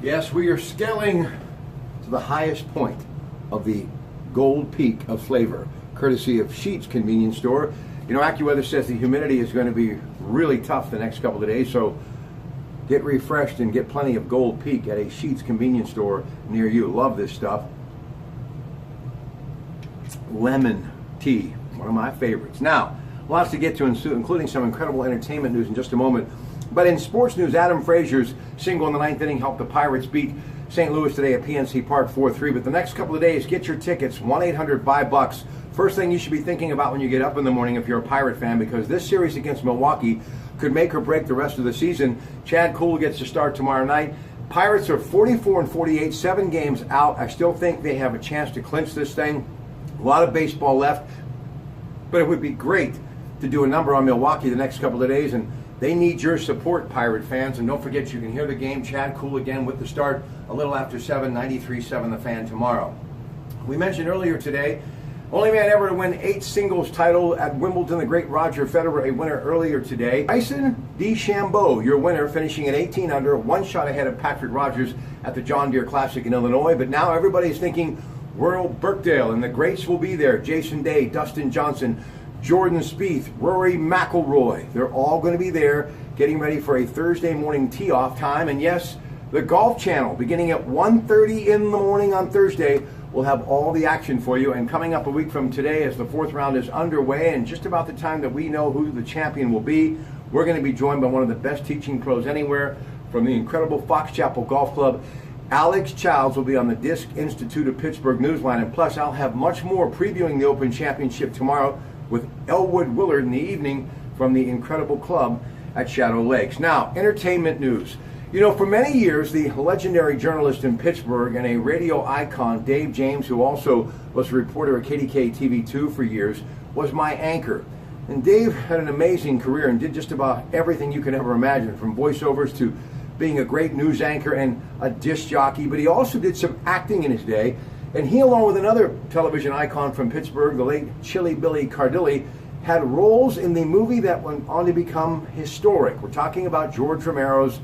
Yes, we are scaling to the highest point of the gold peak of flavor, courtesy of Sheetz Convenience Store. You know, AccuWeather says the humidity is going to be really tough the next couple of days, so get refreshed and get plenty of gold peak at a Sheetz Convenience Store near you. Love this stuff. Lemon tea, one of my favorites. Now, lots to get to, including some incredible entertainment news in just a moment. But in sports news, Adam Frazier's single in the ninth inning helped the Pirates beat St. Louis today at PNC Park 4-3. But the next couple of days, get your tickets, 1-800-BUY-BUCKS. First thing you should be thinking about when you get up in the morning if you're a Pirate fan, because this series against Milwaukee could make or break the rest of the season. Chad Kuhl gets to start tomorrow night. Pirates are 44-48, 7 games out. I still think they have a chance to clinch this thing. A lot of baseball left, but it would be great to do a number on Milwaukee the next couple of days, and they need your support, Pirate fans. And don't forget, you can hear the game. Chad Kuhl again with the start a little after 7, 93.7 The Fan tomorrow. We mentioned earlier today, only man ever to win 8 singles title at Wimbledon, the great Roger Federer, a winner earlier today. Bryson DeChambeau, your winner, finishing at 18 under, 1 shot ahead of Patrick Rogers at the John Deere Classic in Illinois. But now everybody's thinking World Birkdale, and the greats will be there. Jason Day, Dustin Johnson, Jordan Spieth, Rory McIlroy. They're all going to be there getting ready for a Thursday morning tee-off time. And yes, the Golf Channel, beginning at 1:30 in the morning on Thursday, will have all the action for you. And coming up a week from today, as the 4th round is underway, and just about the time that we know who the champion will be, we're going to be joined by one of the best teaching pros anywhere from the incredible Fox Chapel Golf Club. Alex Childs will be on the Disc Institute of Pittsburgh Newsline. And plus, I'll have much more previewing the Open Championship tomorrow with Elwood Willard in the evening from the incredible club at Shadow Lakes. Now, entertainment news. You know, for many years, the legendary journalist in Pittsburgh and a radio icon, Dave James, who also was a reporter at KDK TV2 for years, was my anchor. And Dave had an amazing career and did just about everything you could ever imagine, from voiceovers to being a great news anchor and a disc jockey. But he also did some acting in his day. And he, along with another television icon from Pittsburgh, the late Chilly Billy Cardilli, had roles in the movie that went on to become historic. We're talking about George Romero's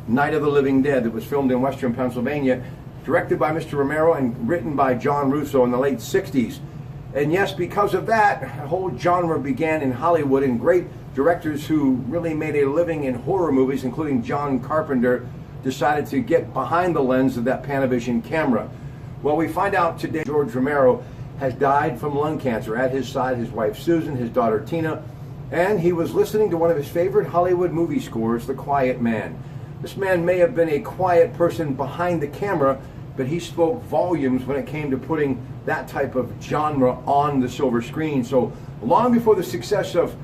Night of the Living Dead, that was filmed in Western Pennsylvania, directed by Mr. Romero and written by John Russo in the late 60s. And yes, because of that, a whole genre began in Hollywood, and great directors who really made a living in horror movies, including John Carpenter, decided to get behind the lens of that Panavision camera. Well, we find out today George Romero has died from lung cancer. At his side, his wife Susan, his daughter Tina, and he was listening to one of his favorite Hollywood movie scores, The Quiet Man. This man may have been a quiet person behind the camera, but he spoke volumes when it came to putting that type of genre on the silver screen. So long before the success of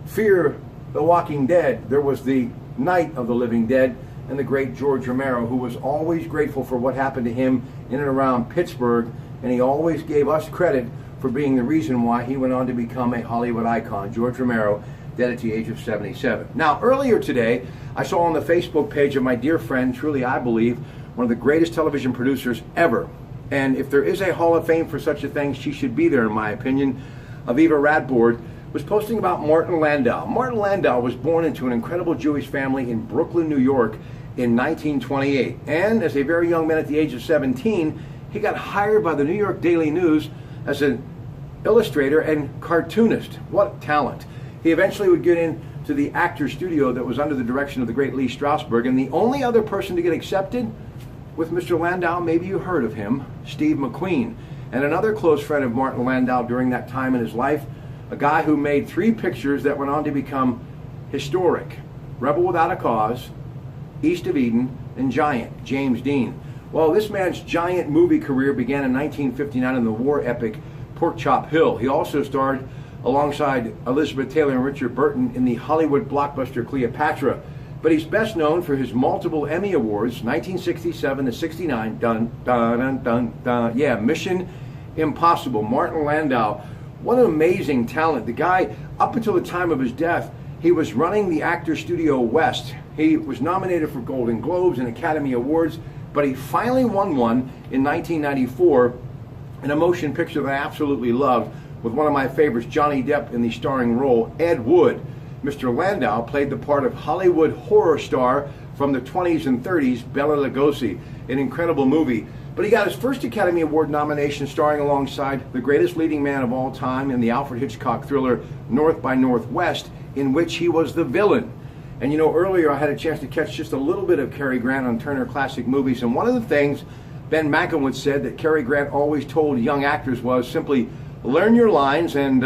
Fear the Walking Dead, there was the Night of the Living Dead, and the great George Romero, who was always grateful for what happened to him in and around Pittsburgh, and he always gave us credit for being the reason why he went on to become a Hollywood icon. George Romero, dead at the age of 77. Now, earlier today, I saw on the Facebook page of my dear friend, truly I believe, one of the greatest television producers ever. And if there is a Hall of Fame for such a thing, she should be there, in my opinion. Aviva Radbourd was posting about Martin Landau. Martin Landau was born into an incredible Jewish family in Brooklyn, New York in 1928. And as a very young man at the age of 17, he got hired by the New York Daily News as an illustrator and cartoonist. What talent. He eventually would get into the actor studio that was under the direction of the great Lee Strasberg. And the only other person to get accepted with Mr. Landau, maybe you heard of him, Steve McQueen. And another close friend of Martin Landau during that time in his life, a guy who made 3 pictures that went on to become historic: Rebel Without a Cause, East of Eden, and Giant, James Dean. Well, this man's giant movie career began in 1959 in the war epic Pork Chop Hill. He also starred alongside Elizabeth Taylor and Richard Burton in the Hollywood blockbuster Cleopatra. But he's best known for his multiple Emmy Awards, 1967 to 69, dun, dun, dun, dun, dun. Yeah, Mission Impossible. Martin Landau, what an amazing talent. The guy, up until the time of his death, he was running the Actor Studio West. He was nominated for Golden Globes and Academy Awards, but he finally won one in 1994 in a motion picture that I absolutely loved, with one of my favorites, Johnny Depp in the starring role, Ed Wood. Mr. Landau played the part of Hollywood horror star from the 20s and 30s, Bela Lugosi, an incredible movie. But he got his first Academy Award nomination starring alongside the greatest leading man of all time in the Alfred Hitchcock thriller North by Northwest, in which he was the villain. And you know, earlier I had a chance to catch just a little bit of Cary Grant on Turner Classic Movies, and one of the things Ben Mankiewicz said that Cary Grant always told young actors was simply learn your lines and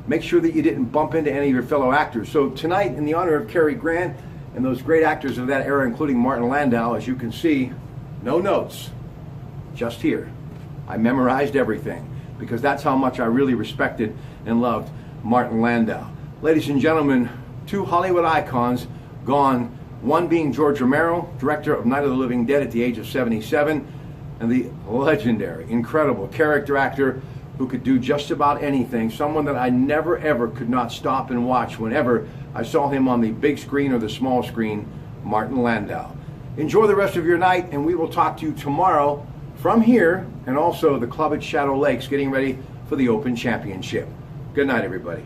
make sure that you didn't bump into any of your fellow actors. So tonight, in the honor of Cary Grant and those great actors of that era, including Martin Landau, as you can see, no notes, just here. I memorized everything because that's how much I really respected and loved Martin Landau. Ladies and gentlemen, two Hollywood icons gone, one being George Romero, director of Night of the Living Dead at the age of 77, and the legendary, incredible character actor who could do just about anything, someone that I never ever could not stop and watch whenever I saw him on the big screen or the small screen, Martin Landau. Enjoy the rest of your night, and we will talk to you tomorrow from here and also the club at Shadow Lakes getting ready for the Open Championship. Good night, everybody.